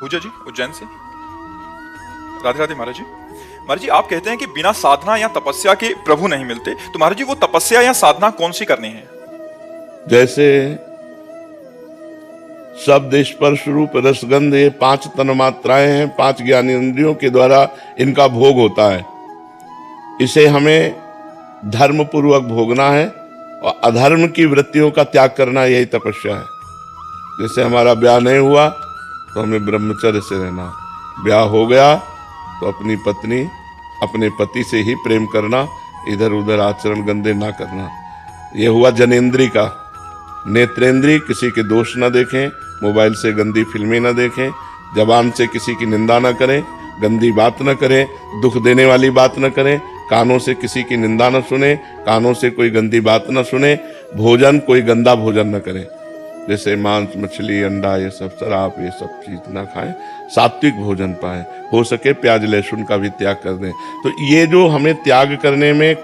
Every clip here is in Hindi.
पूजा जी उज्जैन से। राधे राधे महाराज जी। महाराज जी, आप कहते हैं कि बिना साधना या तपस्या के प्रभु नहीं मिलते, तो महाराज जी वो तपस्या या साधना कौन सी करनी है? जैसे शब्द, स्पर्श, रूप, रसगंध, ये 5 तन्मात्राएं हैं, 5 ज्ञानेंद्रियों के द्वारा इनका भोग होता है। इसे हमें धर्म पूर्वक भोगना है और अधर्म की वृत्तियों का त्याग करना, यही तपस्या है। जैसे हमारा ब्याह नहीं हुआ तो हमें ब्रह्मचर्य से रहना, ब्याह हो गया तो अपनी पत्नी, अपने पति से ही प्रेम करना, इधर उधर आचरण गंदे ना करना। यह हुआ जनेंद्री का। नेत्रेंद्री, किसी के दोष न देखें, मोबाइल से गंदी फिल्में न देखें, जबान से किसी की निंदा न करें, गंदी बात न करें, दुख देने वाली बात न करें, कानों से किसी की निंदा न सुने, कानों से कोई गंदी बात न सुने, भोजन कोई गंदा भोजन न करें, जैसे मांस, मछली, अंडा, ये सब, शराब, ये सब चीज ना खाएं, सात्विक भोजन पाएं, हो सके प्याज लहसुन का भी त्याग कर दें। तो ये जो हमें त्याग करने में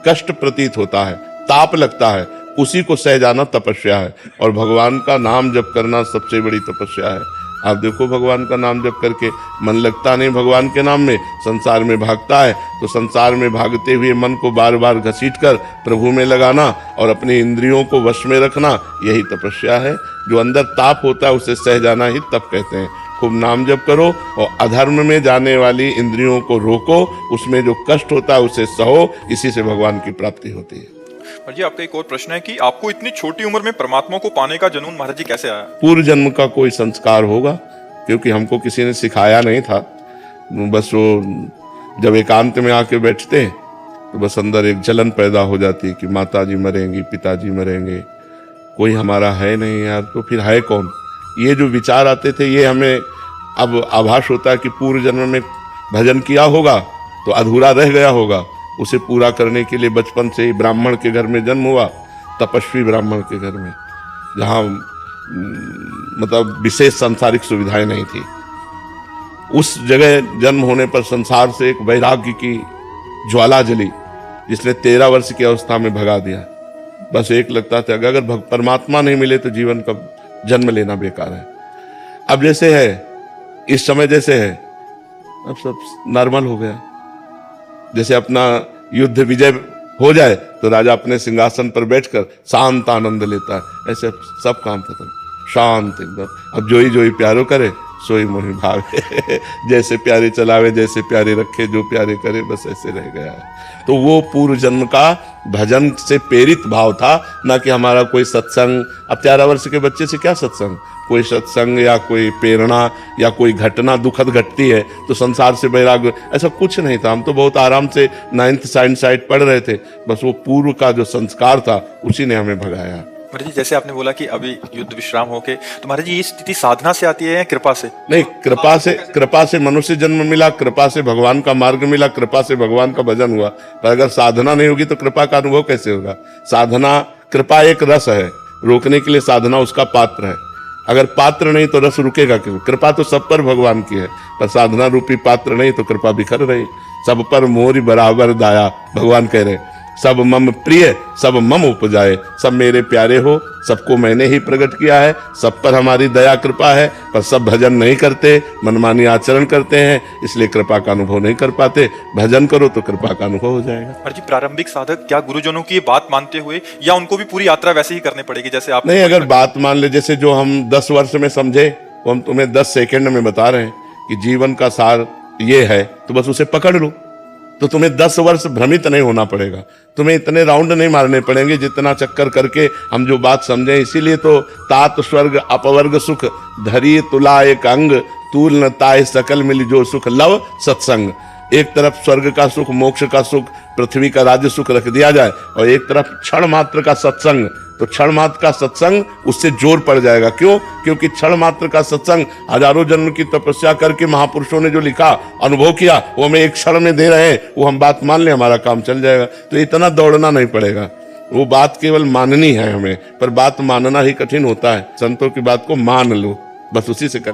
कष्ट प्रतीत होता है, ताप लगता है, उसी को सह जाना तपस्या है। और भगवान का नाम जप करना सबसे बड़ी तपस्या है। आप देखो, भगवान का नाम जप करके मन लगता नहीं भगवान के नाम में, संसार में भागता है। तो संसार में भागते हुए मन को बार बार घसीट कर प्रभु में लगाना और अपनी इंद्रियों को वश में रखना, यही तपस्या है। जो अंदर ताप होता है उसे सह जाना ही तप कहते हैं। खूब नाम जप करो और अधर्म में जाने वाली इंद्रियों को रोको, उसमें जो कष्ट होता है उसे सहो, इसी से भगवान की प्राप्ति होती है। महाराज जी, आपका एक और प्रश्न है कि आपको इतनी छोटी उम्र में परमात्मा को पाने का जुनून महाराज जी कैसे आया? पूर्व जन्म का कोई संस्कार होगा, क्योंकि हमको किसी ने सिखाया नहीं था। बस वो जब एकांत में आके बैठते तो बस अंदर एक जलन पैदा हो जाती कि माताजी मरेंगी, पिताजी मरेंगे, कोई हमारा है नहीं यार, तो फिर है कौन? ये जो विचार आते थे, ये हमें अब आभास होता है कि पूर्व जन्म में भजन किया होगा तो अधूरा रह गया होगा। उसे पूरा करने के लिए बचपन से ही ब्राह्मण के घर में जन्म हुआ, तपस्वी ब्राह्मण के घर में, जहाँ मतलब विशेष सांसारिक सुविधाएं नहीं थी। उस जगह जन्म होने पर संसार से एक वैराग्य की ज्वाला जली, जिसने 13 वर्ष की अवस्था में भगा दिया। बस एक लगता था अगर परमात्मा नहीं मिले तो जीवन का जन्म लेना बेकार है। अब जैसे है, इस समय जैसे है, अब सब नॉर्मल हो गया। जैसे अपना युद्ध विजय हो जाए तो राजा अपने सिंहासन पर बैठकर शांत आनंद लेता है, ऐसे सब काम खत्म, शांत एकदम। अब जोई जोई प्यारो करे, सोई मोहि भावे जैसे प्यारे चलावे, जैसे प्यारे रखे, जो प्यारे करे, बस ऐसे रह गया है। तो वो पूर्व जन्म का भजन से प्रेरित भाव था, ना कि हमारा कोई सत्संग। अब 13 वर्ष के बच्चे से क्या सत्संग? कोई सत्संग या कोई प्रेरणा या कोई घटना दुखद घटती है तो संसार से वैराग्य, ऐसा कुछ नहीं था। हम तो बहुत आराम से 9th साइंस साइड पढ़ रहे थे। बस वो पूर्व का जो संस्कार था उसी ने हमें भगाया। महाराज जी, जैसे आपने बोला कि अभी युद्ध विश्राम होके, तो महाराज जी ये स्थिति साधना से आती है या कृपा से? नहीं, कृपा से मनुष्य जन्म मिला, कृपा से भगवान का मार्ग मिला, कृपा से भगवान का भजन हुआ। पर अगर साधना नहीं होगी तो कृपा का अनुभव कैसे होगा? साधना, कृपा एक रस है, रोकने के लिए साधना उसका पात्र है। अगर पात्र नहीं तो रस रुकेगा क्यों? कृपा तो सब पर भगवान की है, पर साधना रूपी पात्र नहीं तो कृपा बिखर रही। सब पर मोरी बराबर दाया, भगवान कह रहे, सब मम प्रिय सब मम उपजाए, सब मेरे प्यारे हो, सबको मैंने ही प्रकट किया है, सब पर हमारी दया कृपा है। पर सब भजन नहीं करते, मनमानी आचरण करते हैं, इसलिए कृपा का अनुभव नहीं कर पाते। भजन करो तो कृपा का अनुभव हो जाएगा। महाराज जी, प्रारंभिक साधक क्या गुरुजनों की बात मानते हुए, या उनको भी पूरी यात्रा वैसे ही करनी पड़ेगी जैसे आप? नहीं, अगर बात मान ले, जैसे जो हम 10 वर्ष में समझे वो हम तुम्हें 10 सेकंड में बता रहे हैं कि जीवन का सार ये है, तो बस उसे पकड़ लो। तो तुम्हें 10 वर्ष भ्रमित नहीं होना पड़ेगा, तुम्हें इतने राउंड नहीं मारने पड़ेंगे जितना चक्कर करके हम जो बात समझे। इसीलिए तो तात स्वर्ग अपवर्ग सुख धरी तुला एक अंग, तूल न ताय सकल मिल जो सुख लव सत्संग। एक तरफ स्वर्ग का सुख, मोक्ष का सुख, पृथ्वी का राज्य सुख रख दिया जाए, और एक तरफ क्षण मात्र का सत्संग, तो क्षण मात्र का सत्संग उससे जोर पड़ जाएगा। क्यों? क्योंकि क्षण मात्र का सत्संग हजारों जन्म की तपस्या करके महापुरुषों ने जो लिखा, अनुभव किया, वो हमें एक क्षण में दे रहे हैं, वो हम बात मान ले, हमारा काम चल जाएगा। तो इतना दौड़ना नहीं पड़ेगा, वो बात केवल माननी है हमें, पर बात मानना ही कठिन होता है। संतों की बात को मान लो, बस उसी से कर